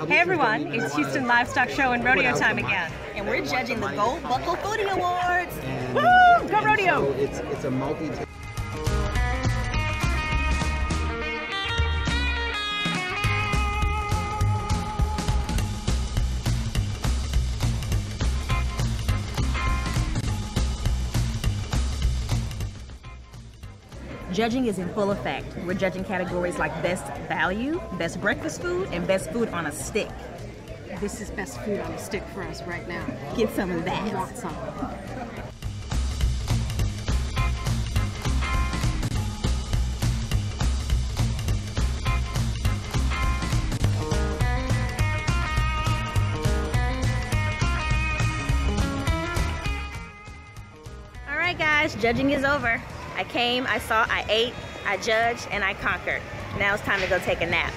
Hey everyone, it's Houston Livestock Show and Rodeo time again. And we're judging the Gold Buckle Foodie Awards. Woo! Go Rodeo! So it's a multi. Judging is in full effect. We're judging categories like best value, best breakfast food, and best food on a stick. This is best food on a stick for us right now. Get some of that. I want some. All right, guys, judging is over. I came, I saw, I ate, I judged, and I conquered. Now it's time to go take a nap.